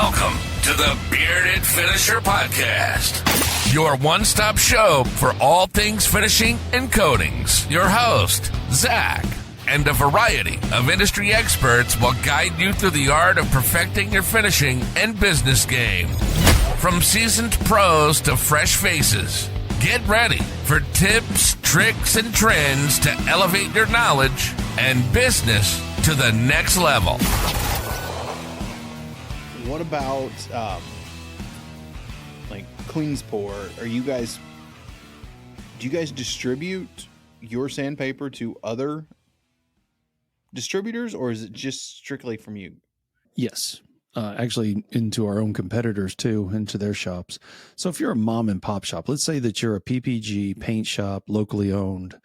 Welcome to the Bearded Finisher Podcast, your one-stop show for all things finishing and coatings. Your host, Zach, and a variety of industry experts will guide you through the art of perfecting your finishing and business game. From seasoned pros to fresh faces, get ready for tips, tricks, and trends to elevate your knowledge and business to the next level. What about like Cleansport? Do you guys distribute your sandpaper to other distributors, or is it just strictly from you? Yes. Actually into our own competitors too, into their shops. So if you're a mom and pop shop, let's say that you're a PPG paint shop, locally owned,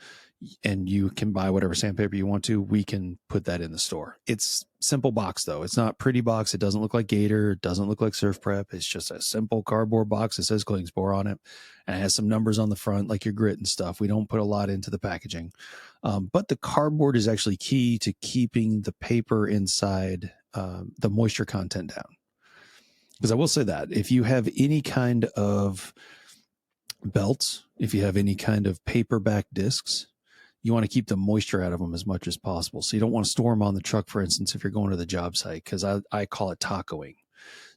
and you can buy whatever sandpaper you want to, we can put that in the store. It's simple box though. It's not pretty box. It doesn't look like Gator. It doesn't look like Surf Prep. It's just a simple cardboard box that says Klingspor on it. And it has some numbers on the front, like your grit and stuff. We don't put a lot into the packaging. But the cardboard is actually key to keeping the paper inside the moisture content down. Because I will say that if you have any kind of belts, if you have any kind of paperback discs, you want to keep the moisture out of them as much as possible. So you don't want to store them on the truck, for instance, if you're going to the job site, because I call it tacoing.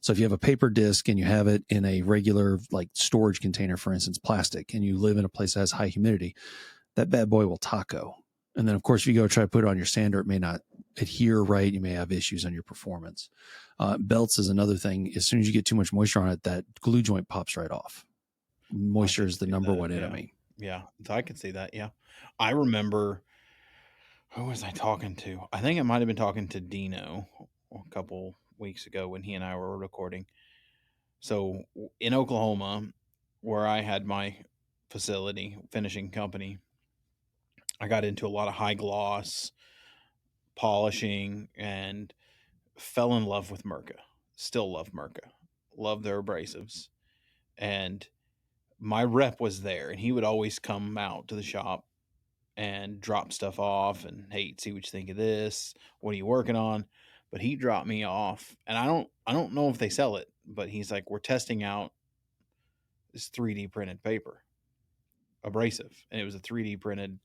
So if you have a paper disc and you have it in a regular like storage container, for instance, plastic, and you live in a place that has high humidity, that bad boy will taco. And then, of course, if you go try to put it on your sander, it may not adhere right. You may have issues on your performance. Belts is another thing. As soon as you get too much moisture on it, that glue joint pops right off. Moisture is the number one enemy. Yeah, I can see that. Yeah. I remember, who was I talking to? I think I might have been talking to Dino a couple weeks ago when he and I were recording. So in Oklahoma, where I had my facility, finishing company, I got into a lot of high gloss polishing and fell in love with Mirka. Still love Mirka. Love their abrasives. And my rep was there, and he would always come out to the shop and drop stuff off and, hey, see what you think of this. What are you working on? But he dropped me off, and I don't know if they sell it, but he's like, we're testing out this 3D printed paper abrasive. And it was a 3D printed.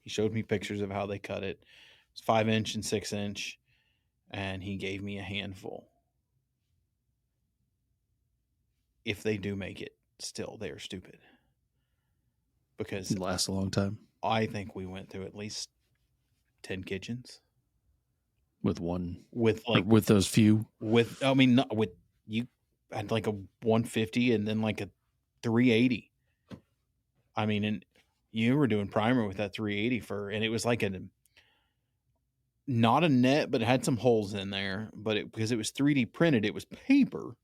He showed me pictures of how they cut it. It's 5-inch and 6-inch. And he gave me a handful. If they do make it, still, they are stupid. Because It lasts a long time. I think we went through at least 10 kitchens. With one. With those few. You had like a 150 and then like a 380. I mean, and you were doing primer with that 380 and it was like not a net, but it had some holes in there. But because it was 3D printed, it was paper,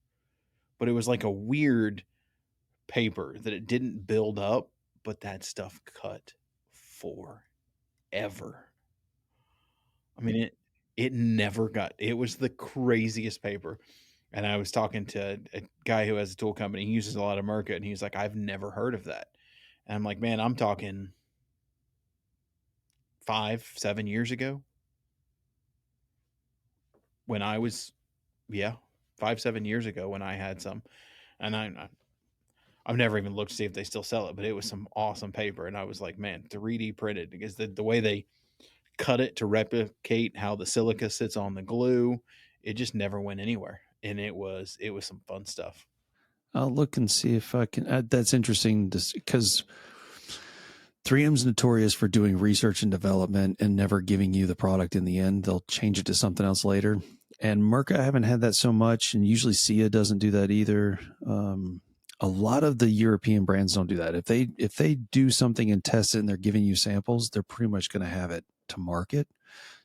but it was like a weird paper that it didn't build up, but that stuff cut forever. I mean, it never got, it was the craziest paper. And I was talking to a guy who has a tool company. He uses a lot of Mirka, and he's like, I've never heard of that. And I'm like, man, I'm talking 5-7 years ago. When I was, 5-7 years ago when I had some. And I've never even looked to see if they still sell it, but it was some awesome paper. And I was like, man, 3D printed, because the way they cut it to replicate how the silica sits on the glue, it just never went anywhere. And it was some fun stuff. I'll look and see if I can. That's interesting because 3M's notorious for doing research and development and never giving you the product in the end. They'll change it to something else later. And Mirka, I haven't had that so much, and usually Sia doesn't do that either. A lot of the European brands don't do that. If they do something and test it and they're giving you samples, they're pretty much going to have it to market.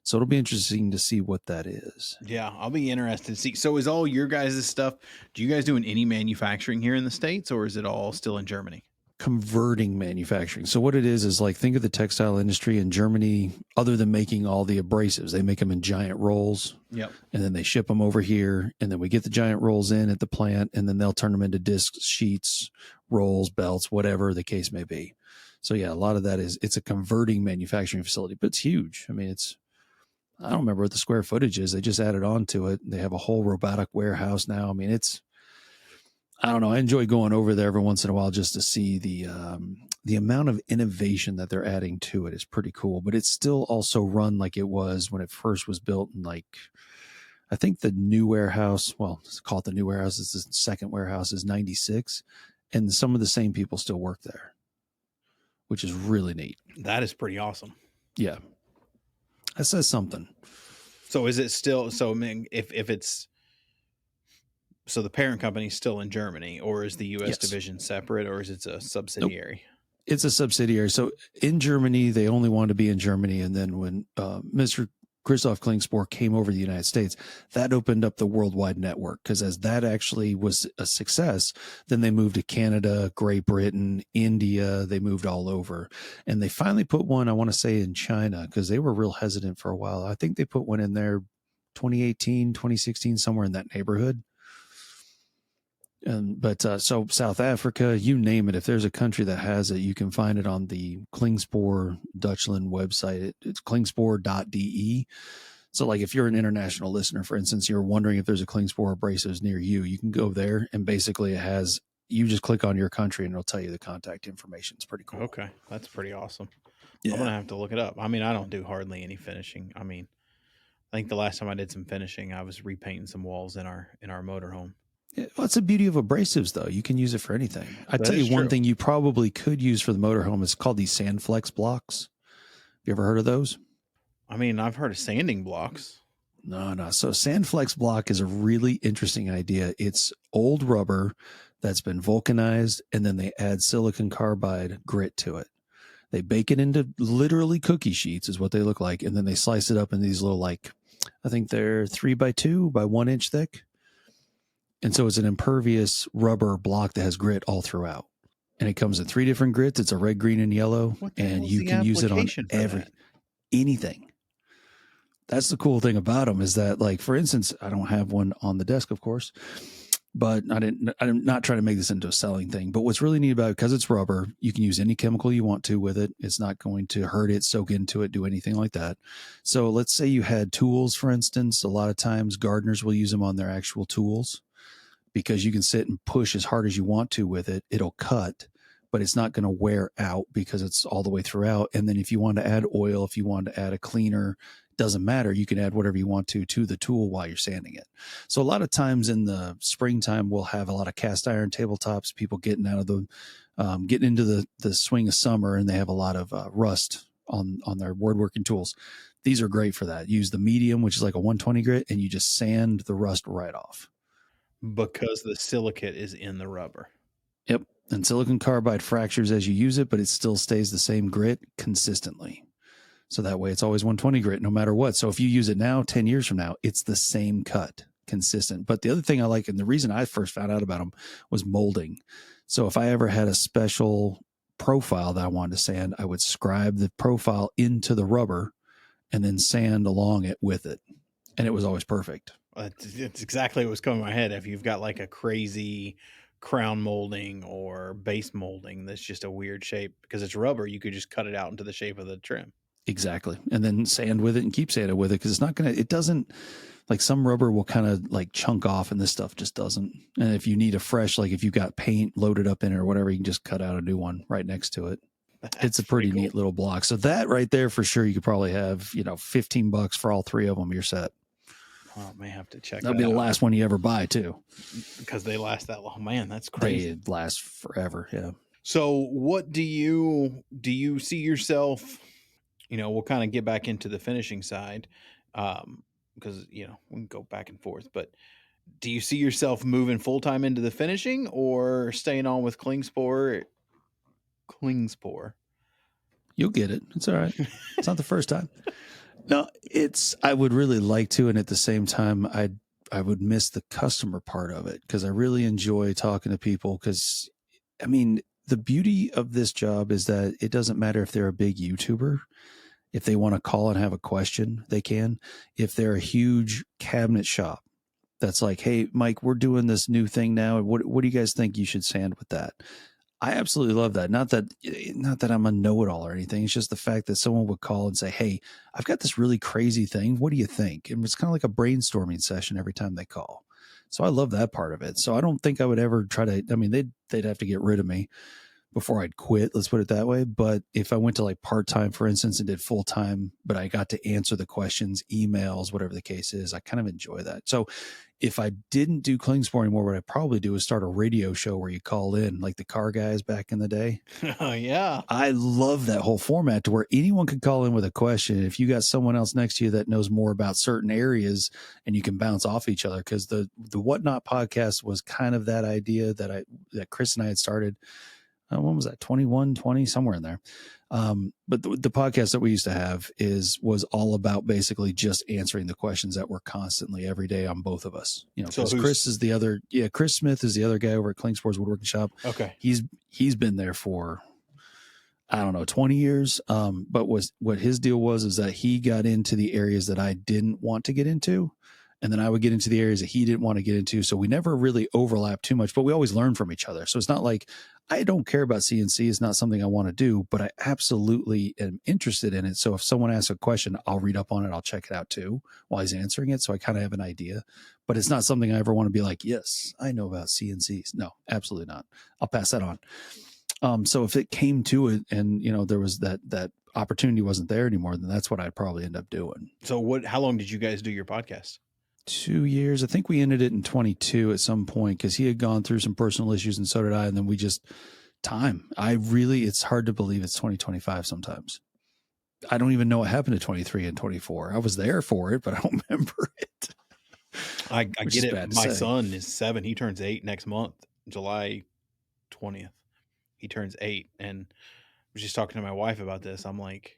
So it'll be interesting to see what that is. Yeah, I'll be interested to see. So is all your guys' stuff, do you guys do any manufacturing here in the States, or is it all still in Germany? Converting manufacturing. So what it is like, think of the textile industry in Germany. Other than making all the abrasives, they make them in giant rolls. Yep. And then they ship them over here, and then we get the giant rolls in at the plant, and then they'll turn them into discs, sheets, rolls, belts, whatever the case may be. So yeah, a lot of that it's a converting manufacturing facility, but it's huge. I mean, I don't remember what the square footage is. They just added on to it. They have a whole robotic warehouse now. I mean, I don't know. I enjoy going over there every once in a while just to see the amount of innovation that they're adding to it is pretty cool. But it's still also run like it was when it first was built. And like, I think the new warehouse, well, let's call it the new warehouse. It's the second warehouse is 96. And some of the same people still work there, which is really neat. That is pretty awesome. Yeah. That says something. So is it still, so I mean, if it's, so the parent company is still in Germany, or is the U.S. division separate, or is it a subsidiary? Nope. It's a subsidiary. So in Germany, they only wanted to be in Germany. And then when Mr. Christoph Klingspor came over to the United States, that opened up the worldwide network, because as that actually was a success, then they moved to Canada, Great Britain, India. They moved all over. And they finally put one, I want to say, in China, because they were real hesitant for a while. I think they put one in there 2018, 2016, somewhere in that neighborhood. So South Africa, you name it. If there's a country that has it, you can find it on the Klingspor Dutchland website. It's klingspor.de. So like if you're an international listener, for instance, you're wondering if there's a Klingspor Abrasives near you, you can go there and basically you just click on your country and it'll tell you the contact information. It's pretty cool. Okay. That's pretty awesome. Yeah. I'm going to have to look it up. I mean, I don't do hardly any finishing. I mean, I think the last time I did some finishing, I was repainting some walls in our motorhome. Yeah, well, that's the beauty of abrasives, though. You can use it for anything. I tell you one true. thing you probably could use for the motorhome is called these Sandflex blocks. Have you ever heard of those? I mean, I've heard of sanding blocks. No. So Sandflex block is a really interesting idea. It's old rubber that's been vulcanized, and then they add silicon carbide grit to it. They bake it into literally cookie sheets is what they look like, and then they slice it up in these little, like, I think they're 3x2 by 1 inch thick. And so it's an impervious rubber block that has grit all throughout. And it comes in 3 different grits. It's a red, green, and yellow. And you can use it on anything. That's the cool thing about them, is that, like, for instance, I don't have one on the desk, of course, but I'm not trying to make this into a selling thing. But what's really neat about it, because it's rubber, you can use any chemical you want to with it. It's not going to hurt it, soak into it, do anything like that. So let's say you had tools, for instance. A lot of times gardeners will use them on their actual tools, because you can sit and push as hard as you want to with it. It'll cut, but it's not going to wear out because it's all the way throughout. And then if you want to add oil, if you want to add a cleaner, doesn't matter. You can add whatever you want to the tool while you're sanding it. So a lot of times in the springtime, we'll have a lot of cast iron tabletops, people getting out of getting into the swing of summer, and they have a lot of rust on their woodworking tools. These are great for that. Use the medium, which is like a 120 grit, and you just sand the rust right off. Because the silicate is in the rubber. Yep. And silicon carbide fractures as you use it, but it still stays the same grit consistently. So that way it's always 120 grit no matter what. So if you use it now, 10 years from now, it's the same cut, consistent. But the other thing I like, and the reason I first found out about them, was molding. So if I ever had a special profile that I wanted to sand, I would scribe the profile into the rubber and then sand along it with it. And it was always perfect. It's exactly what was coming to my head. If you've got like a crazy crown molding or base molding that's just a weird shape, because it's rubber, you could just cut it out into the shape of the trim. Exactly. And then sand with it and keep sanding with it, because it doesn't, like, some rubber will kind of like chunk off, and this stuff just doesn't. And if you need a fresh, like if you've got paint loaded up in it or whatever, you can just cut out a new one right next to it. It's a pretty neat little block. So that right there, for sure, you could probably have, $15 for all 3 of them. You're set. I may have to check. That'll be the last one you ever buy too, because they last that long. Man, that's crazy. They last forever. Yeah. So what do you see yourself? We'll kind of get back into the finishing side, because we can go back and forth. But do you see yourself moving full time into the finishing, or staying on with Klingspor? You'll get it. It's all right. It's not the first time. No, I would really like to. And at the same time, I would miss the customer part of it, because I really enjoy talking to people. Because, I mean, the beauty of this job is that it doesn't matter if they're a big YouTuber. If they want to call and have a question, they can. If they're a huge cabinet shop that's like, hey, Mike, we're doing this new thing now. What do you guys think you should sand with that? I absolutely love that. Not that I'm a know-it-all or anything. It's just the fact that someone would call and say, "Hey, I've got this really crazy thing. What do you think?" And it's kind of like a brainstorming session every time they call. So I love that part of it. So I don't think I would ever try to. I mean, they'd have to get rid of me before I'd quit. Let's put it that way. But if I went to like part time, for instance, and did full time, but I got to answer the questions, emails, whatever the case is, I kind of enjoy that. So if I didn't do Klingspor anymore, what I'd probably do is start a radio show where you call in, like the car guys back in the day. Oh, yeah. I love that whole format to where anyone could call in with a question. If you got someone else next to you that knows more about certain areas and you can bounce off each other, because the Whatnot podcast was kind of that idea that Chris and I had started. When was that? 21, 20, somewhere in there. But the podcast that we used to have was all about basically just answering the questions that were constantly every day on both of us. You know, because Chris is the other. Yeah, Chris Smith is the other guy over at Klingspor's Woodworking Shop. Okay, he's been there for, I don't know, 20 years. But what his deal was is that he got into the areas that I didn't want to get into. And then I would get into the areas that he didn't want to get into. So we never really overlapped too much, but we always learned from each other. So it's not like I don't care about CNC. It's not something I want to do, but I absolutely am interested in it. So if someone asks a question, I'll read up on it. I'll check it out too while he's answering it. So I kind of have an idea, but it's not something I ever want to be like, yes, I know about CNCs. No, absolutely not. I'll pass that on. So if it came to it and, you know, there was that opportunity wasn't there anymore, then that's what I'd probably end up doing. So how long did you guys do your podcast? 2 years. I think we ended it in 22 at some point because he had gone through some personal issues and so did I. And then we just it's hard to believe it's 2025 sometimes. I don't even know what happened to 23 and 24. I was there for it, but I don't remember it. I get it. My son is 7. He turns 8 next month, July 20th. He turns 8. And I was just talking to my wife about this. I'm like,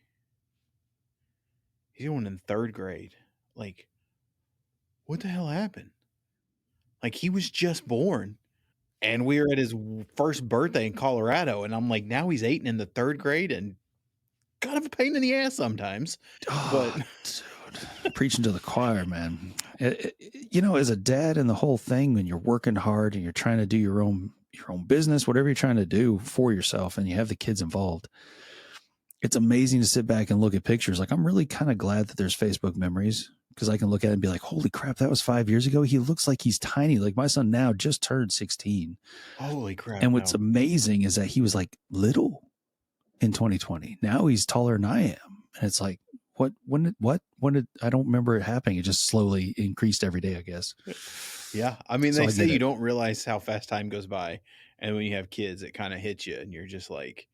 he's going in 3rd grade. Like, what the hell happened? Like, he was just born and we were at his first birthday in Colorado. And I'm like, now he's 8 and in the 3rd grade and kind of a pain in the ass sometimes. But dude, preaching to the choir, man. You know, as a dad and the whole thing, when you're working hard and you're trying to do your own business, whatever you're trying to do for yourself, and you have the kids involved, it's amazing to sit back and look at pictures. Like, I'm really kind of glad that there's Facebook memories because I can look at it and be like, holy crap, that was 5 years ago. He looks like he's tiny. Like my son now just turned 16. Holy crap. And what's amazing is that he was like little in 2020. Now he's taller than I am. And it's like, when did I don't remember it happening. It just slowly increased every day, I guess. Yeah. I mean, they say you don't realize how fast time goes by. And when you have kids, it kind of hits you and you're just like,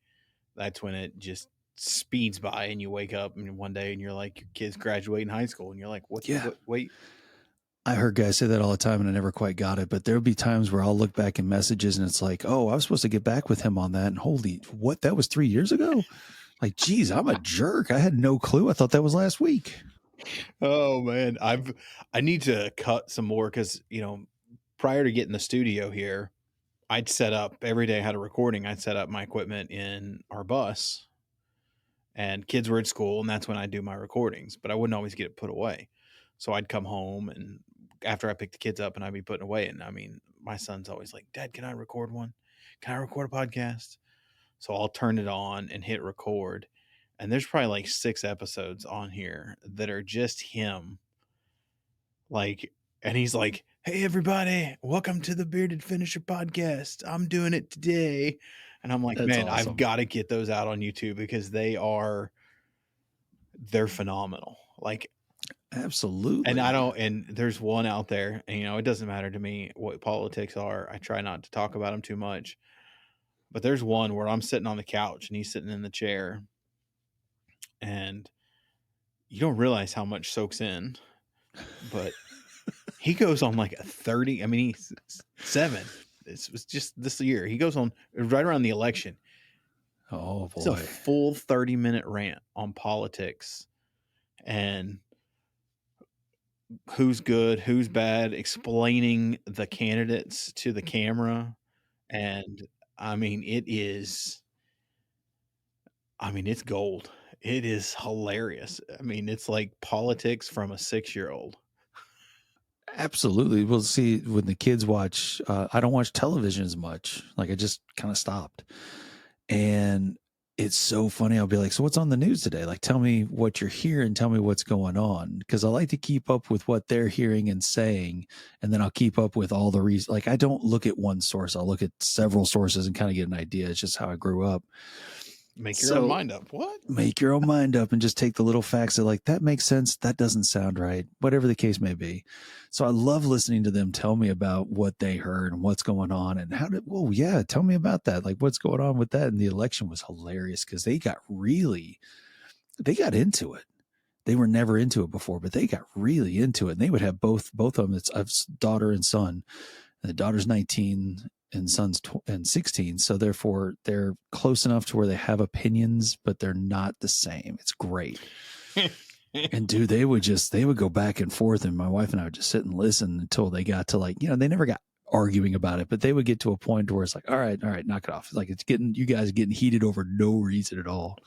that's when it just speeds by and you wake up and one day and you're like, your kid's graduating high school and you're like, what? Wait. I heard guys say that all the time and I never quite got it, but there'll be times where I'll look back in messages and it's like, oh, I was supposed to get back with him on that. And holy, what? That was 3 years ago? Like, geez, I'm a jerk. I had no clue. I thought that was last week. Oh man. I need to cut some more because, you know, prior to getting the studio here, I'd set up every day I had a recording. I'd set up my equipment in our bus and kids were at school and that's when I do my recordings, but I wouldn't always get it put away. So I'd come home and after I pick the kids up and I'd be putting away. And I mean, my son's always like, Dad, can I record one? Can I record a podcast? So I'll turn it on and hit record. And there's probably like 6 episodes on here that are just him. Like, and he's like, hey, everybody, welcome to the Bearded Finisher podcast. I'm doing it today. And I'm like, that's man, awesome. I've got to get those out on YouTube because they're phenomenal. Like, absolutely. And there's one out there, and, you know, it doesn't matter to me what politics are. I try not to talk about them too much. But there's one where I'm sitting on the couch and he's sitting in the chair. And you don't realize how much soaks in. But he goes on like a 30. I mean, he's 7. It was just this year. He goes on right around the election. Oh, boy. It's a full 30-minute rant on politics and who's good, who's bad, explaining the candidates to the camera. And I mean, it's gold. It is hilarious. I mean, it's like politics from a 6-year-old. Absolutely. We'll see when the kids watch. I don't watch television as much. Like I just kind of stopped. And it's so funny. I'll be like, so what's on the news today? Like, tell me what you're hearing. Tell me what's going on. Because I like to keep up with what they're hearing and saying. And then I'll keep up with all the reasons. Like, I don't look at one source. I'll look at several sources and kind of get an idea. It's just how I grew up. Make your own mind up. What? Make your own mind up and just take the little facts that like, that makes sense. That doesn't sound right. Whatever the case may be. So I love listening to them tell me about what they heard and what's going on and whoa, yeah, tell me about that. Like what's going on with that. And the election was hilarious because they got into it. They were never into it before, but they got really into it. And they would have both of them. It's a daughter and son. And the daughter's 19 and son's 16. So therefore they're close enough to where they have opinions, but they're not the same. It's great. And dude, they would go back and forth. And my wife and I would just sit and listen until they got to like, they never got arguing about it, but they would get to a point where it's like, all right, knock it off. Like you guys are getting heated over no reason at all.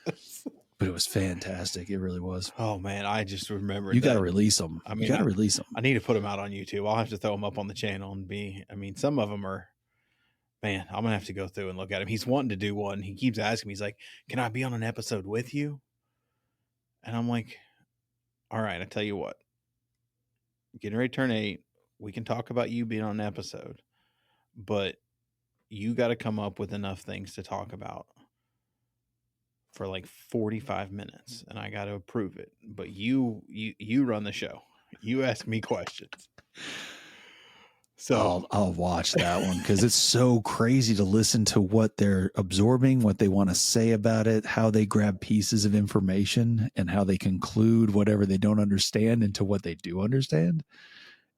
But it was fantastic. It really was. Oh man, I just remember you got to release them. I need to put them out on YouTube. I'll have to throw them up on the channel and some of them are, man, I'm gonna have to go through and look at him. He's wanting to do one. He keeps asking me, he's like, can I be on an episode with you? And I'm like, all right, I tell you what, getting ready to turn 8. We can talk about you being on an episode, but you got to come up with enough things to talk about for like 45 minutes and I got to approve it. But you run the show. You ask me questions. So I'll watch that one because it's so crazy to listen to what they're absorbing, what they want to say about it, how they grab pieces of information and how they conclude whatever they don't understand into what they do understand.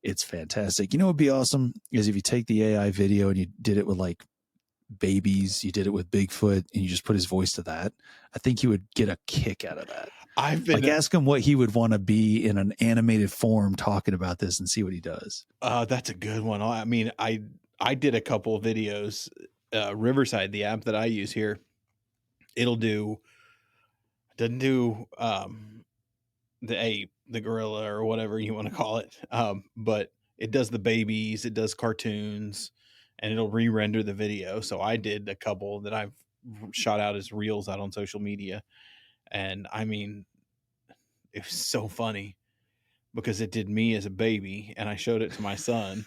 It's fantastic. You know, what'd be awesome is if you take the AI video and you did it with like babies, you did it with Bigfoot and you just put his voice to that. I think you would get a kick out of that. Ask him what he would want to be in an animated form talking about this and see what he does. That's a good one. I mean, I did a couple of videos, Riverside, the app that I use here. Doesn't do the ape, the gorilla or whatever you want to call it. But it does the babies, it does cartoons, and it'll re-render the video. So I did a couple that I've shot out as reels out on social media. And I mean, it was so funny because it did me as a baby and I showed it to my son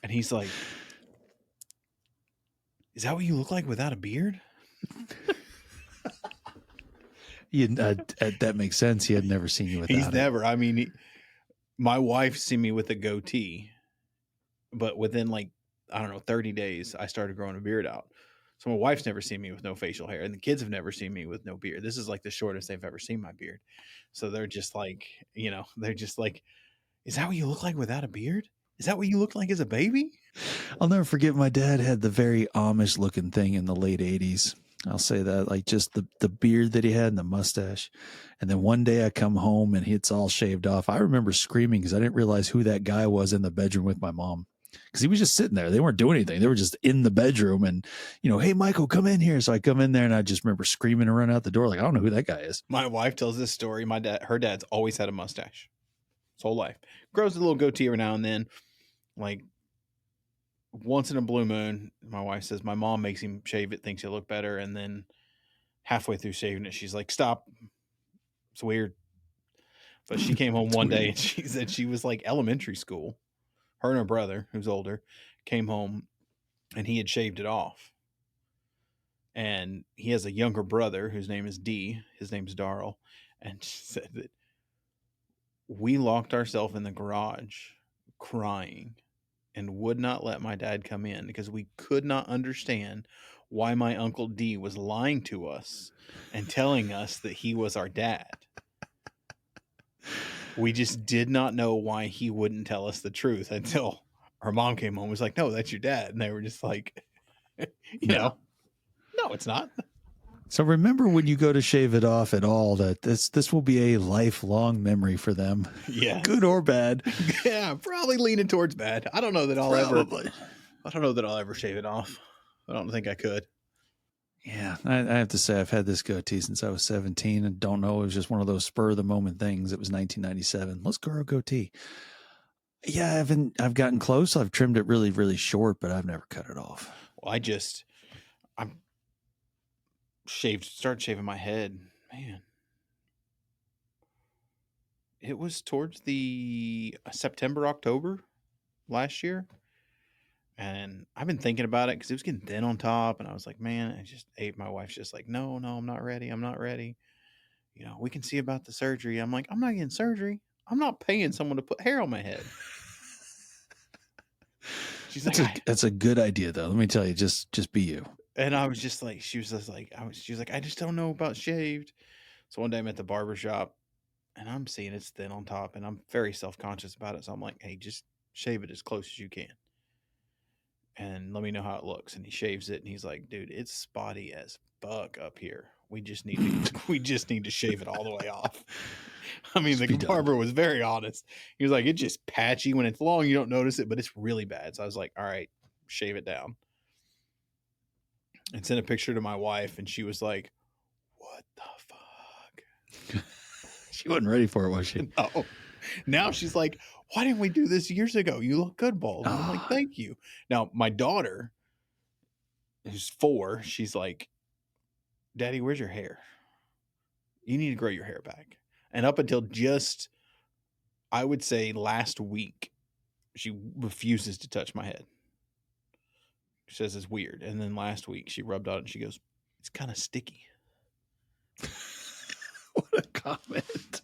and he's like, is that what you look like without a beard? That makes sense. He had never seen you without it. Never. I mean, my wife seen me with a goatee, but within like, I don't know, 30 days, I started growing a beard out. So my wife's never seen me with no facial hair and the kids have never seen me with no beard. This is like the shortest they've ever seen my beard. So they're just like, is that what you look like without a beard? Is that what you look like as a baby? I'll never forget my dad had the very Amish looking thing in the late 80s. I'll say that, like just the beard that he had and the mustache. And then one day I come home and it's all shaved off. I remember screaming because I didn't realize who that guy was in the bedroom with my mom. Because he was just sitting there. They weren't doing anything. They were just in the bedroom and, hey, Michael, come in here. So I come in there and I just remember screaming and running out the door. Like, I don't know who that guy is. My wife tells this story. Her dad's always had a mustache his whole life. Grows a little goatee every now and then. Like once in a blue moon, my wife says my mom makes him shave it, thinks he'll look better. And then halfway through shaving it, she's like, stop. It's weird. But she came home one day and she said she was like elementary school. Her and her brother, who's older, came home and he had shaved it off. And he has a younger brother whose name is D. His name's Darrell. And she said that we locked ourselves in the garage crying and would not let my dad come in because we could not understand why my Uncle D was lying to us and telling us that he was our dad. We just did not know why he wouldn't tell us the truth until our mom came home and was like, no, that's your dad. And they were just like, no, it's not. So remember when you go to shave it off at all, that this will be a lifelong memory for them. Yeah. Good or bad. Yeah, probably leaning towards bad. I don't know that I'll ever shave it off. I don't think I could. Yeah, I have to say I've had this goatee since I was 17 and don't know. It was just one of those spur of the moment things. It was 1997. Let's grow a goatee. Yeah, I've gotten close. I've trimmed it really, really short, but I've never cut it off. Well, I'm started shaving my head. Man, it was towards the September, October last year. And I've been thinking about it because it was getting thin on top. And I was like, man, my wife's just like, no, I'm not ready. I'm not ready. We can see about the surgery. I'm like, I'm not getting surgery. I'm not paying someone to put hair on my head. She's like, that's a good idea though. Let me tell you, just be you. And I was just like, she was like, I just don't know about shaved. So one day I'm at the barber shop and I'm seeing it's thin on top and I'm very self-conscious about it. So I'm like, hey, just shave it as close as you can. And let me know how it looks. And he shaves it and he's like, dude, it's spotty as fuck up here. We just need to shave it all the way off. I mean, the barber was very honest. He was like, it's just patchy. When it's long, you don't notice it, but it's really bad. So I was like, all right, shave it down. And sent a picture to my wife and she was like, what the fuck? She wasn't ready for it, was she? No. Now she's like, why didn't we do this years ago? You look good, bald. And I'm like, thank you. Now, my daughter, who's 4, she's like, Daddy, where's your hair? You need to grow your hair back. And up until just, I would say last week, she refuses to touch my head. She says it's weird. And then last week she rubbed on it and she goes, it's kind of sticky. What a comment.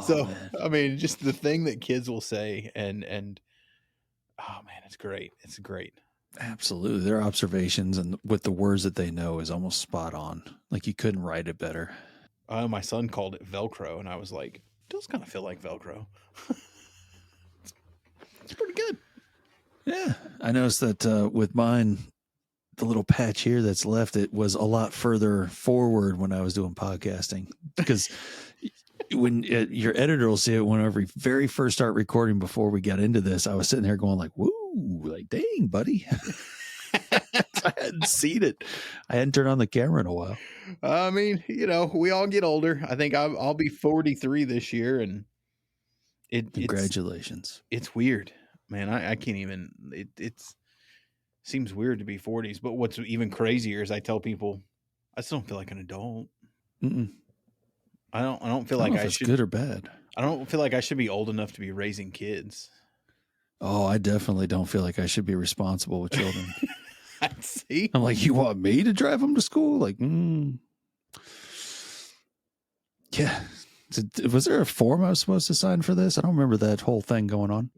So man. I mean, just the thing that kids will say and oh man, it's great. It's great. Absolutely. Their observations and with the words that they know is almost spot on. Like you couldn't write it better. My son called it Velcro and I was like, it does kind of feel like Velcro. It's pretty good. Yeah. I noticed that with mine, the little patch here that's left, it was a lot further forward when I was doing podcasting because when your editor will see it whenever we very first start recording before we got into this, I was sitting there going like, woo, like, dang, buddy. I hadn't seen it. I hadn't turned on the camera in a while. I mean, we all get older. I think I'll be 43 this year and congratulations. It's weird, man. I can't even, it's seems weird to be 40s, but what's even crazier is I tell people I still don't feel like an adult. Mm-mm. I don't feel like I should. Good or bad. I don't feel like I should be old enough to be raising kids. Oh, I definitely don't feel like I should be responsible with children. I see. I'm like, you want me to drive them to school? Like, yeah. Was there a form I was supposed to sign for this? I don't remember that whole thing going on.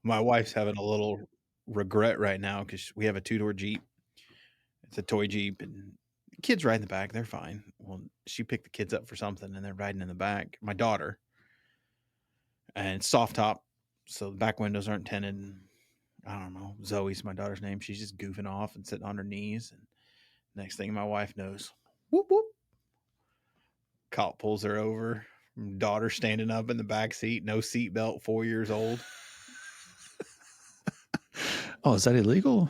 My wife's having a little regret right now because we have a 2-door Jeep. It's a toy Jeep and kids ride in the back. They're fine. Well, she picked the kids up for something and they're riding in the back. My daughter. And it's soft top. So the back windows aren't tinted. I don't know. Zoe's my daughter's name. She's just goofing off and sitting on her knees. And next thing my wife knows, whoop, whoop. Cop pulls her over. Daughter standing up in the back seat. No seatbelt, 4 years old. Oh, is that illegal?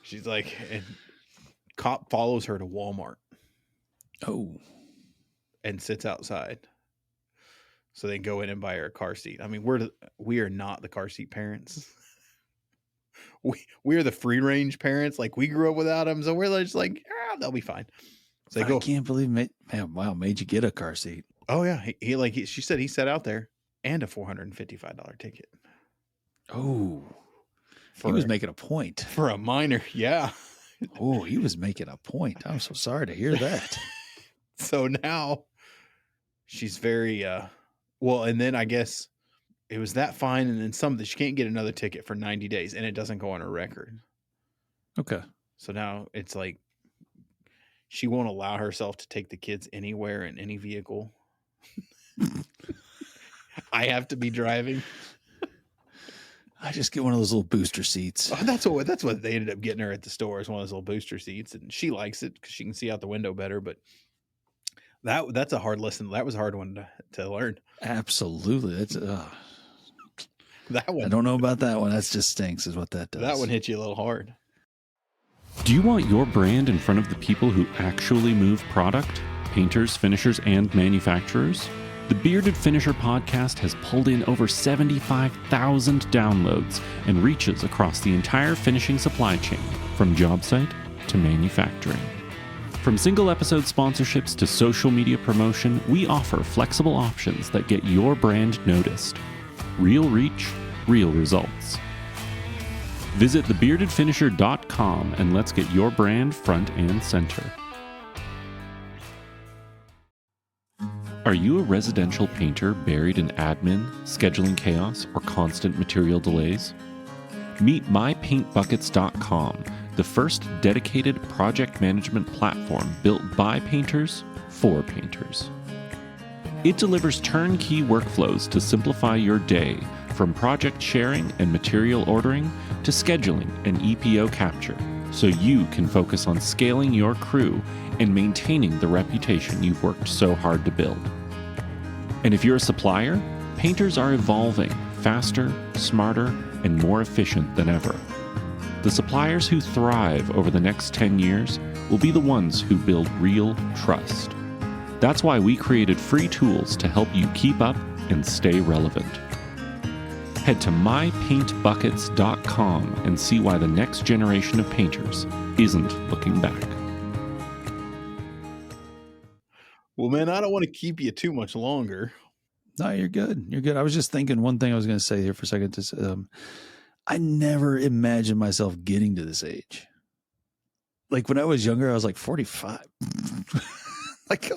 She's like, and cop follows her to Walmart. Oh. And sits outside. So they go in and buy her a car seat. I mean, we are not the car seat parents. We are the free range parents. Like we grew up without them. So we're just like, they'll be fine. So I can't believe, man, wow, made you get a car seat. Oh yeah. She said he sat out there and a $455 ticket. Oh, he was making a point for a minor. Yeah. Oh, he was making a point. I'm so sorry to hear that. So now she's very, well, and then I guess it was that fine. And then something, she can't get another ticket for 90 days and it doesn't go on her record. Okay. So now it's like, she won't allow herself to take the kids anywhere in any vehicle. I have to be driving. I just get one of those little booster seats. Oh, that's what they ended up getting her at the store, is one of those little booster seats, and she likes it because she can see out the window better. But that's a hard lesson. That was a hard one to learn. Absolutely, that's that one. I don't know about that one. That just stinks, is what that does. That one hit you a little hard. Do you want your brand in front of the people who actually move product? Painters, finishers, and manufacturers? The Bearded Finisher podcast has pulled in over 75,000 downloads and reaches across the entire finishing supply chain, from job site to manufacturing. From single episode sponsorships to social media promotion, we offer flexible options that get your brand noticed. Real reach, real results. Visit thebeardedfinisher.com and let's get your brand front and center. Are you a residential painter buried in admin, scheduling chaos, or constant material delays? Meet mypaintbuckets.com, the first dedicated project management platform built by painters for painters. It delivers turnkey workflows to simplify your day, from project sharing and material ordering to scheduling and EPO capture, so you can focus on scaling your crew and maintaining the reputation you've worked so hard to build. And if you're a supplier, painters are evolving faster, smarter, and more efficient than ever. The suppliers who thrive over the next 10 years will be the ones who build real trust. That's why we created free tools to help you keep up and stay relevant. Head to mypaintbuckets.com and see why the next generation of painters isn't looking back. Well, man, I don't want to keep you too much longer. No, you're good. You're good. I was just thinking one thing I was going to say here for a second. I never imagined myself getting to this age. Like when I was younger, I was like 45. Like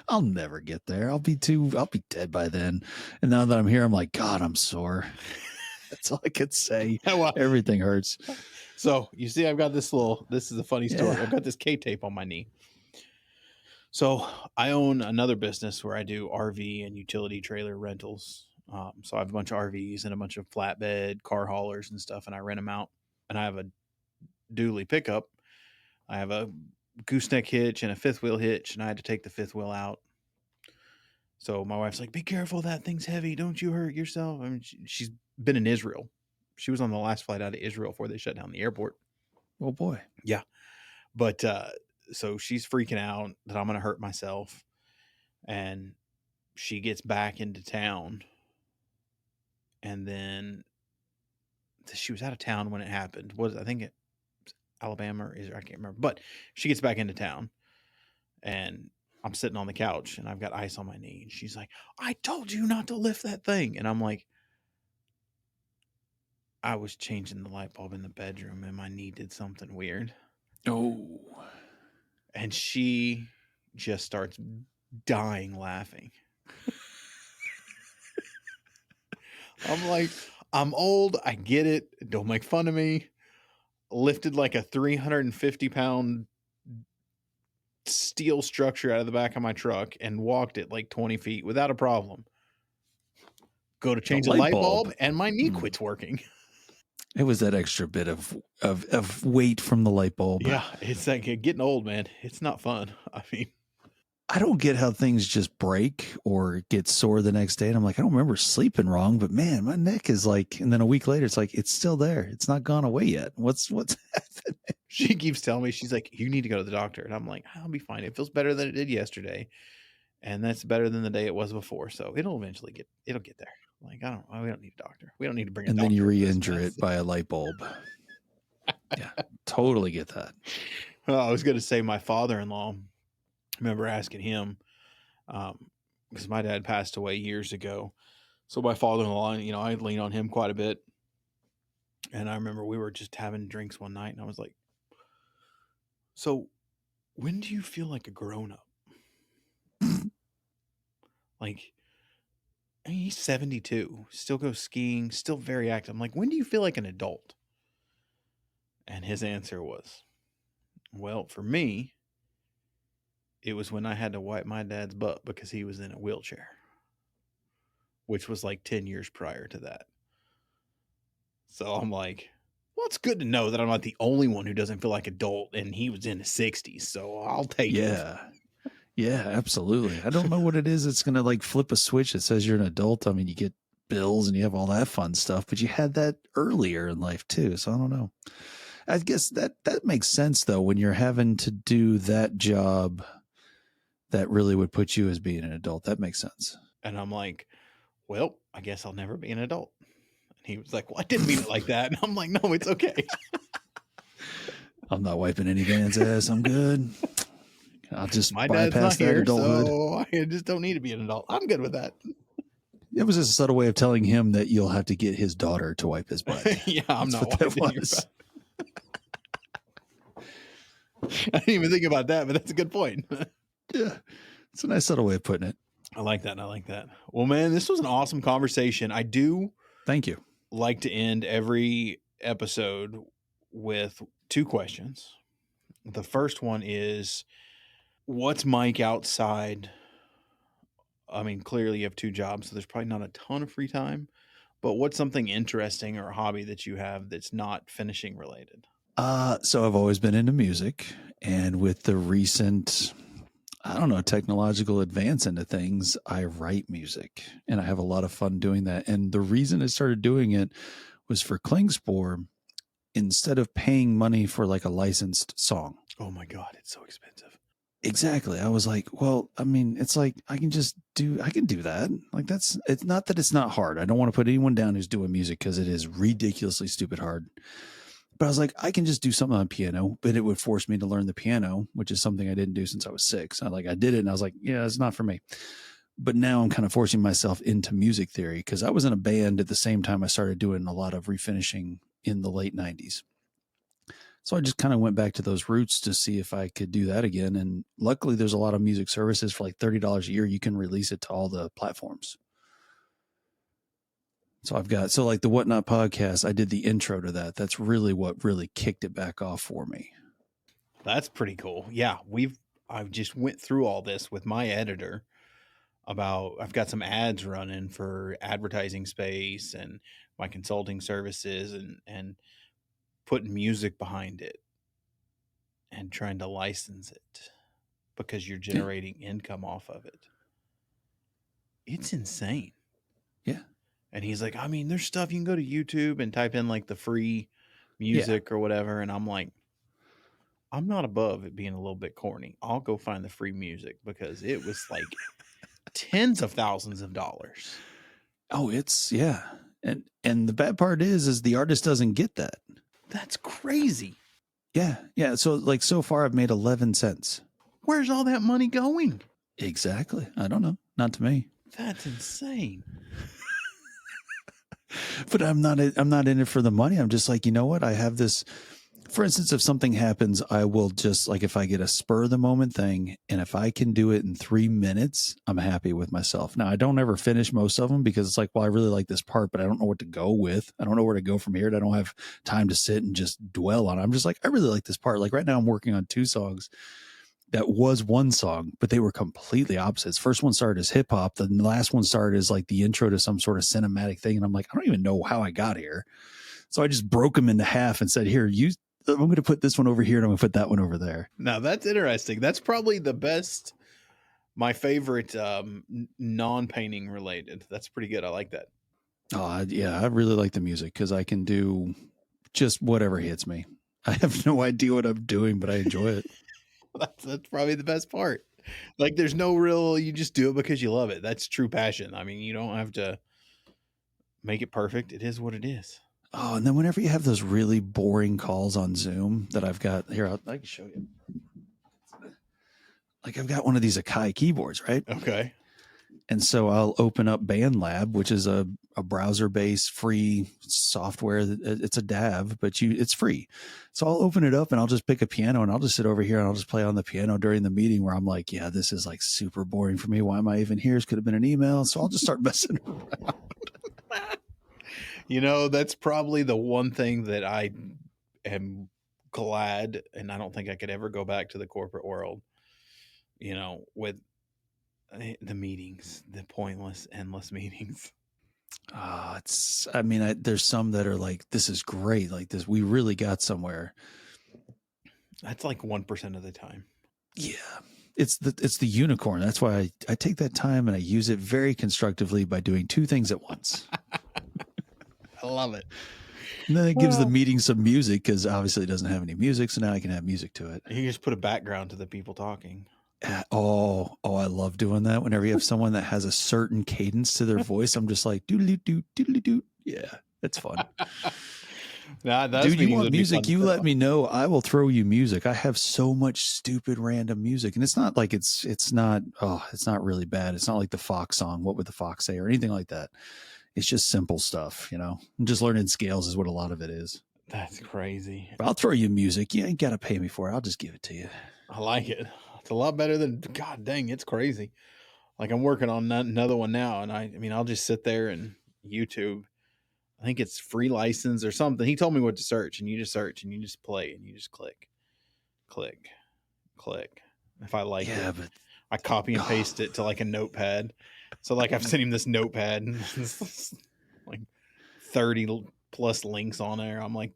I'll never get there. I'll be dead by then. And now that I'm here, I'm like, God, I'm sore. That's all I could say. Everything hurts. So you see, this is a funny story. Yeah. I've got this K-tape on my knee. So I own another business where I do RV and utility trailer rentals. So I have a bunch of RVs and a bunch of flatbed car haulers and stuff, and I rent them out. And I have a dually pickup. I have a gooseneck hitch and a fifth wheel hitch, and I had to take the fifth wheel out. So my wife's like, "Be careful, that thing's heavy. Don't you hurt yourself." I mean, she's been in Israel. She was on the last flight out of Israel before they shut down the airport. Oh boy. Yeah. But so she's freaking out that I'm going to hurt myself. And she gets back into town. And then she was out of town when it happened. I think it was Alabama or Israel? I can't remember. But she gets back into town. And I'm sitting on the couch and I've got ice on my knee. And she's like, "I told you not to lift that thing." And I'm like, I was changing the light bulb in the bedroom and my knee did something weird. Oh. And she just starts dying laughing. I'm like, I'm old. I get it. Don't make fun of me. Lifted like a 350-pound steel structure out of the back of my truck and walked it like 20 feet without a problem. Go to change the light bulb and my knee quits working. It was that extra bit of weight from the light bulb. Yeah, it's like getting old, man. It's not fun. I mean, I don't get how things just break or get sore the next day. And I'm like, I don't remember sleeping wrong, but man, my neck is like, and then a week later, it's like, it's still there. It's not gone away yet. What's happening? She keeps telling me, she's like, "You need to go to the doctor." And I'm like, "I'll be fine. It feels better than it did yesterday. And that's better than the day it was before. So it'll get there." Like, we don't need a doctor. We don't need to bring a doctor. And then you re-injure it by a light bulb. Yeah, totally get that. Well, I was going to say my father-in-law, I remember asking him, because my dad passed away years ago. So my father-in-law, I lean on him quite a bit. And I remember we were just having drinks one night and I was like, "So when do you feel like a grown-up?" Like, I mean, he's 72, still goes skiing, still very active. I'm like, "When do you feel like an adult?" And his answer was, "Well, for me, it was when I had to wipe my dad's butt because he was in a wheelchair," which was like 10 years prior to that. So I'm like, well, it's good to know that I'm not the only one who doesn't feel like adult, and he was in his 60s. So I'll take it. Yeah, absolutely. I don't know what it is. It's going to like flip a switch that says you're an adult. I mean, you get bills and you have all that fun stuff, but you had that earlier in life too. So I don't know. I guess that makes sense though, when you're having to do that job that really would put you as being an adult. That makes sense. And I'm like, well, I guess I'll never be an adult. And he was like, well, I didn't mean it like that. And I'm like, no, it's okay. I'm not wiping any van's ass. I'm good. I'll just My dad's bypass not that here, adulthood. so I just don't need to be an adult. I'm good with that. It was just a subtle way of telling him that you'll have to get his daughter to wipe his butt. Yeah, I'm That's not what that wiping your was. butt. I didn't even think about that, but that's a good point. Yeah. It's a nice subtle way of putting it. I like that. I like that. Well, man, this was an awesome conversation. I do Thank you. like to end every episode with 2 questions. The first one is, what's Mike outside? I mean, clearly you have 2 jobs, so there's probably not a ton of free time, but what's something interesting or a hobby that you have that's not finishing related? So I've always been into music, and with the recent, I don't know, technological advance into things, I write music, and I have a lot of fun doing that. And the reason I started doing it was for Klingspor. Instead of paying money for like a licensed song. Oh my God, it's so expensive. Exactly. I was like, well, I mean, it's like I can do that. Like it's not that it's not hard. I don't want to put anyone down who's doing music because it is ridiculously stupid hard. But I was like, I can just do something on piano, but it would force me to learn the piano, which is something I didn't do since I was 6. I did it and I was like, yeah, it's not for me. But now I'm kind of forcing myself into music theory because I was in a band at the same time I started doing a lot of refinishing in the late 90s. So I just kind of went back to those roots to see if I could do that again. And luckily there's a lot of music services for like $30 a year. You can release it to all the platforms. So like the Whatnot podcast, I did the intro to that. That's really what really kicked it back off for me. That's pretty cool. Yeah, I've just went through all this with my editor I've got some ads running for advertising space and my consulting services and putting music behind it and trying to license it because you're generating income off of it. It's insane. Yeah. And he's like, I mean, there's stuff you can go to YouTube and type in like the free music or whatever. And I'm like, I'm not above it being a little bit corny. I'll go find the free music because it was like tens of thousands of dollars. Oh, and the bad part is the artist doesn't get that. That's crazy. Yeah. So like so far I've made 11 cents. Where's all that money going? Exactly. I don't know. Not to me. That's insane. But I'm not in it for the money. I'm just like, you know what? I have this. For instance, if something happens, I will just like, if I get a spur of the moment thing and if I can do it in 3 minutes, I'm happy with myself. Now I don't ever finish most of them because it's like, well, I really like this part, but I don't know what to go with. I don't know where to go from here. I don't have time to sit and just dwell on it. I'm just like, I really like this part. Like right now I'm working on 2 songs that was one song, but they were completely opposites. First one started as hip hop. The last one started as like the intro to some sort of cinematic thing. And I'm like, I don't even know how I got here. So I just broke them into half and said, here, I'm going to put this one over here and I'm going to put that one over there. Now that's interesting. That's probably the best, my favorite non-painting related. That's pretty good. I like that. Oh, yeah. I really like the music because I can do just whatever hits me. I have no idea what I'm doing, but I enjoy it. That's probably the best part. Like there's no real, you just do it because you love it. That's true passion. I mean, you don't have to make it perfect. It is what it is. Oh, and then whenever you have those really boring calls on Zoom that I've got here, I can show you. Like I've got one of these Akai keyboards, right? Okay. And so I'll open up BandLab, which is a browser-based free software. It's a DAV, but it's free. So I'll open it up and I'll just pick a piano and I'll just sit over here and I'll just play on the piano during the meeting where I'm like, yeah, this is like super boring for me. Why am I even here? This could have been an email. So I'll just start messing around. You know, that's probably the one thing that I am glad, and I don't think I could ever go back to the corporate world, you know, with the meetings, the pointless, endless meetings. There's some that are like, this is great. Like this, we really got somewhere. That's like 1% of the time. Yeah. It's the unicorn. That's why I take that time and I use it very constructively by doing 2 things at once. I love it. And then it gives the meeting some music because obviously it doesn't have any music. So now I can have music to it. You just put a background to the people talking. I love doing that. Whenever you have someone that has a certain cadence to their voice, I'm just like, doodly doo, doodly doo. Yeah, it's fun. Nah, those Dude, you meetings want would be fun music? to You sit let on. me know. I will throw you music. I have so much stupid random music, and it's not like it's not really bad. It's not like the Fox song, "What Would the Fox Say," or anything like that. It's just simple stuff, you know. I'm just learning scales is what a lot of it is. That's crazy. But I'll throw you music. You ain't got to pay me for it. I'll just give it to you. I like it. It's a lot better than, God dang, it's crazy. Like I'm working on another one now, and I mean, I'll just sit there and YouTube. I think it's free license or something. He told me what to search, and you just search and you just play and you just click, click, click. If I like Yeah, it, but I copy and paste it to like a notepad. So like I've sent him this notepad and like 30 plus links on there. I'm like,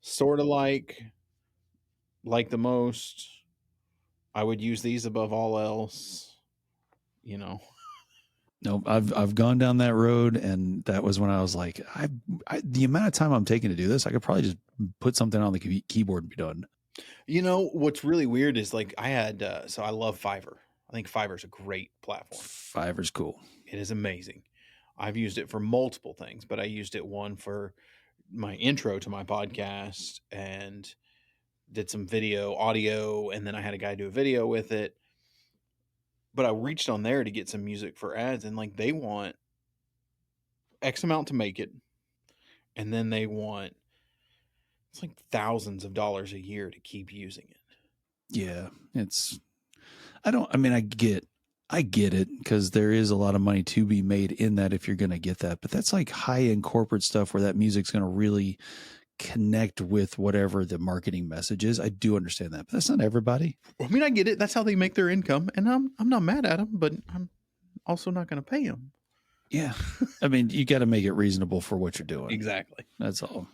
sort of like the most. I would use these above all else. You know, no, I've gone down that road, and that was when I was like, the amount of time I'm taking to do this, I could probably just put something on the keyboard and be done. you know what's really weird is like I had so I love Fiverr. I think Fiverr is a great platform. Fiverr's cool. It is amazing. I've used it for multiple things, but I used it one for my intro to my podcast and did some video, audio, and then I had a guy do a video with it. But I reached on there to get some music for ads, and like they want X amount to make it, and then they want it's like thousands of dollars a year to keep using it. Yeah, I get it because there is a lot of money to be made in that if you're going to get that. But that's like high end corporate stuff where that music's going to really connect with whatever the marketing message is. I do understand that, but that's not everybody. I mean, I get it. That's how they make their income, and I'm not mad at them, but I'm also not going to pay them. Yeah. I mean, you got to make it reasonable for what you're doing. Exactly. That's all.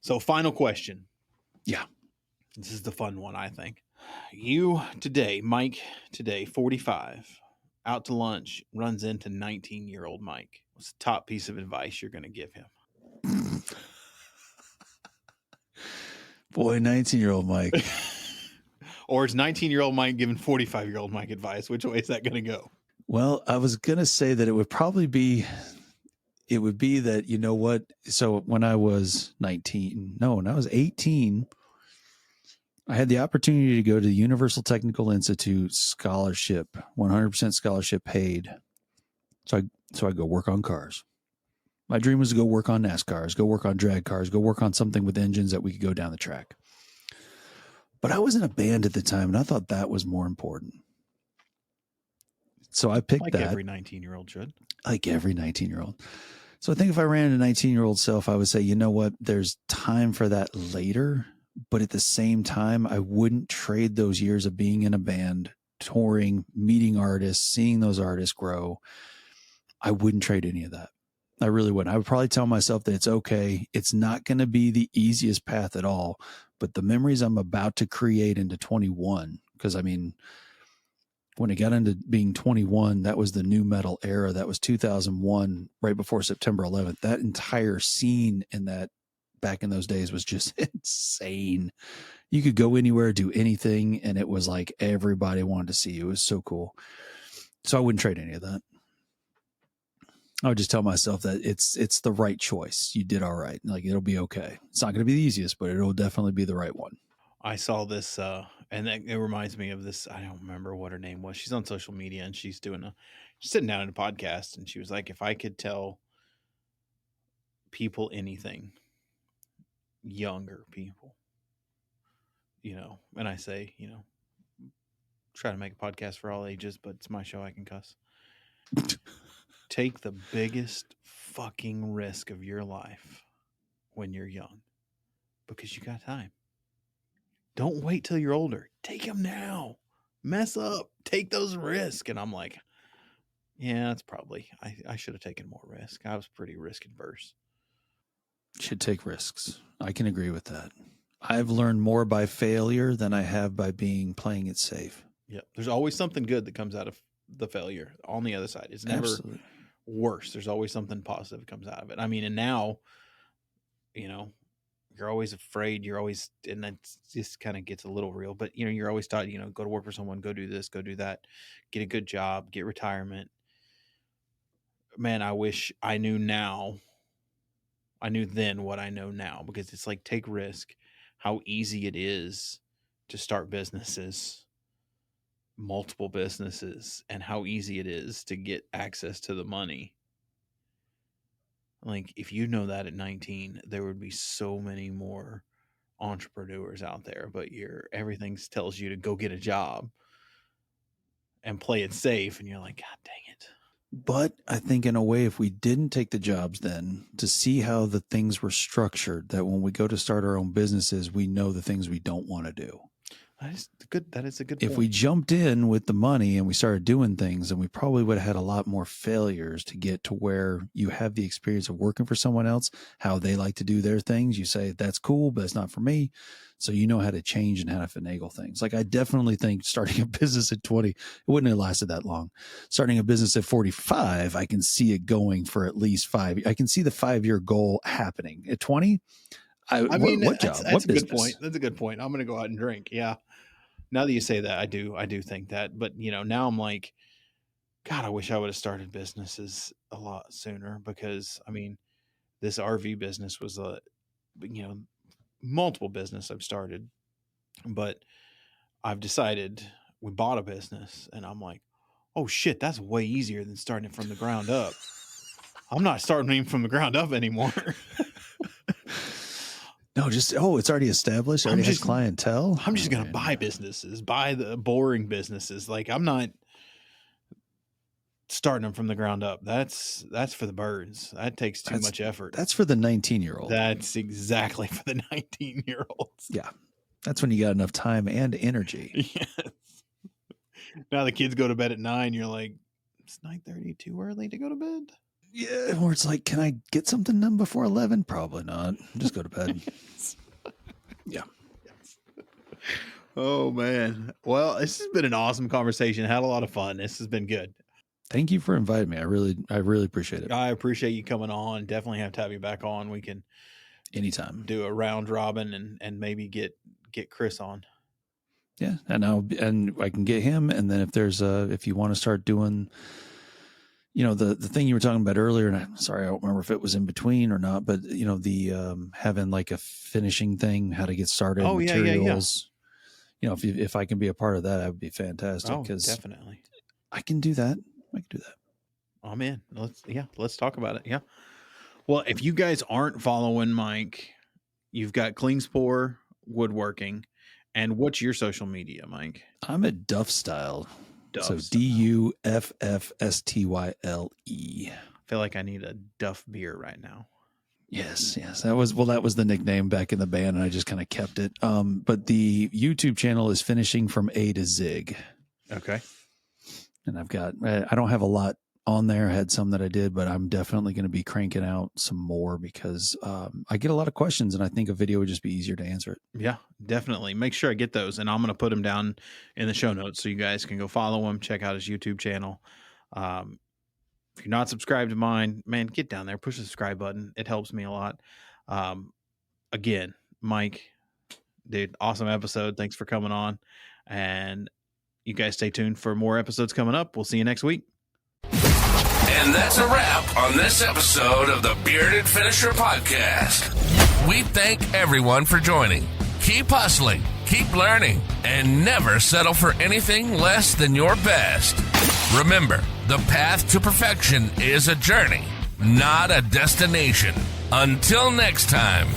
So, final question. Yeah. This is the fun one, I think. You today, Mike, 45, out to lunch, runs into 19-year-old Mike. What's the top piece of advice you're going to give him? Boy, 19-year-old Mike. Or is 19-year-old Mike giving 45-year-old Mike advice? Which way is that going to go? Well, I was going to say that it would be that, you know what? So when I was 18, I had the opportunity to go to the Universal Technical Institute scholarship, 100% scholarship paid. So I go work on cars. My dream was to go work on NASCARs, go work on drag cars, go work on something with engines that we could go down the track. But I was in a band at the time, and I thought that was more important. So I picked like that. every 19-year-old should. Like every 19-year-old. So I think if I ran a 19-year-old self, I would say, you know what? There's time for that later. But at the same time, I wouldn't trade those years of being in a band, touring, meeting artists, seeing those artists grow. I wouldn't trade any of that. I really wouldn't. I would probably tell myself that it's okay. It's not going to be the easiest path at all, but the memories I'm about to create into 21, because I mean, when it got into being 21, that was the new metal era. That was 2001, right before September 11th. That entire scene in that back in those days was just insane. You could go anywhere, do anything, and it was like everybody wanted to see you. It was so cool. So I wouldn't trade any of that. I would just tell myself that it's the right choice. You did all right. Like, it'll be okay. It's not going to be the easiest, but it'll definitely be the right one. I saw this, and it reminds me of this. I don't remember what her name was. She's on social media, and she's sitting down in a podcast, and she was like, if I could tell people anything, younger people, and I say, try to make a podcast for all ages, but it's my show. I can cuss. Take the biggest fucking risk of your life when you're young, because you got time. Don't wait till you're older. Take them now. Mess up. Take those risks. And I'm like, yeah, that's probably, I should have taken more risk. I was pretty risk adverse. Should take risks. I can agree with that. I've learned more by failure than I have by playing it safe. Yep. There's always something good that comes out of the failure on the other side. It's never Absolutely. worse. There's always something positive that comes out of it. I mean, and now, you're always afraid. You're always, and that just kind of gets a little real, but you're always taught, go to work for someone, go do this, go do that, get a good job, get retirement. Man, I wish I knew then what I know now, because it's like, take risk, how easy it is to start businesses, multiple businesses, and how easy it is to get access to the money. Like, if you know that at 19, there would be so many more entrepreneurs out there, but everything tells you to go get a job and play it safe. And you're like, God dang it. But I think in a way, if we didn't take the jobs then, to see how the things were structured, that when we go to start our own businesses, we know the things we don't want to do. That is a good If point. we jumped in with the money and we started doing things, then we probably would have had a lot more failures to get to where you have the experience of working for someone else, how they like to do their things. You say, that's cool, but it's not for me. So you know how to change and how to finagle things. Like, I definitely think starting a business at 20, it wouldn't have lasted that long. Starting a business at 45, I can see it going for at least 5. I can see the 5-year goal happening. At 20, what job? That's what a business? good point. That's a good point. I'm going to go out and drink. Yeah. Now that you say that, I do think that. But, now I'm like, God, I wish I would have started businesses a lot sooner, because, this RV business was multiple business I've started, but I've decided, we bought a business, and I'm like, oh shit, that's way easier than starting it from the ground up. I'm not starting it from the ground up anymore. No, it's already established. Already has clientele. I'm just going to buy businesses, buy the boring businesses. Like, I'm not starting them from the ground up. That's for the birds. That takes too much effort. That's for the 19-year-old. That's exactly for the 19-year-olds. Yeah. That's when you got enough time and energy. Yes. Now the kids go to bed at 9. You're like, it's 9:30, too early to go to bed? Yeah. Or it's like, can I get something done before 11? Probably not. Just go to bed. Yeah. Yes. Oh, man. Well, this has been an awesome conversation. Had a lot of fun. This has been good. Thank you for inviting me. I really appreciate it. I appreciate you coming on. Definitely have to have you back on. We can anytime do a round robin and maybe get Chris on. Yeah. And I can get him. And then if you want to start doing, the thing you were talking about earlier, and I'm sorry, I don't remember if it was in between or not, but the having like a finishing thing, how to get started, materials. Yeah. If I can be a part of that, that would be fantastic. Oh, definitely. I can do that. I'm in. Let's talk about it. Yeah. Well, if you guys aren't following Mike, you've got Klingspor Woodworking. And what's your social media, Mike? I'm at Duff Style. So Duffstyle. I feel like I need a Duff beer right now. Yes. That was the nickname back in the band, and I just kind of kept it. But the YouTube channel is Finishing from A to Zig. Okay. And I don't have a lot on there. I had some that I did, but I'm definitely going to be cranking out some more, because I get a lot of questions, and I think a video would just be easier to answer it. Yeah, definitely. Make sure I get those, and I'm going to put them down in the show notes so you guys can go follow him, check out his YouTube channel. If you're not subscribed to mine, man, get down there, push the subscribe button. It helps me a lot. Again, Mike, dude, awesome episode. Thanks for coming on. And you guys stay tuned for more episodes coming up. We'll see you next week. And that's a wrap on this episode of the Bearded Finisher Podcast. We thank everyone for joining. Keep hustling, keep learning, and never settle for anything less than your best. Remember, the path to perfection is a journey, not a destination. Until next time.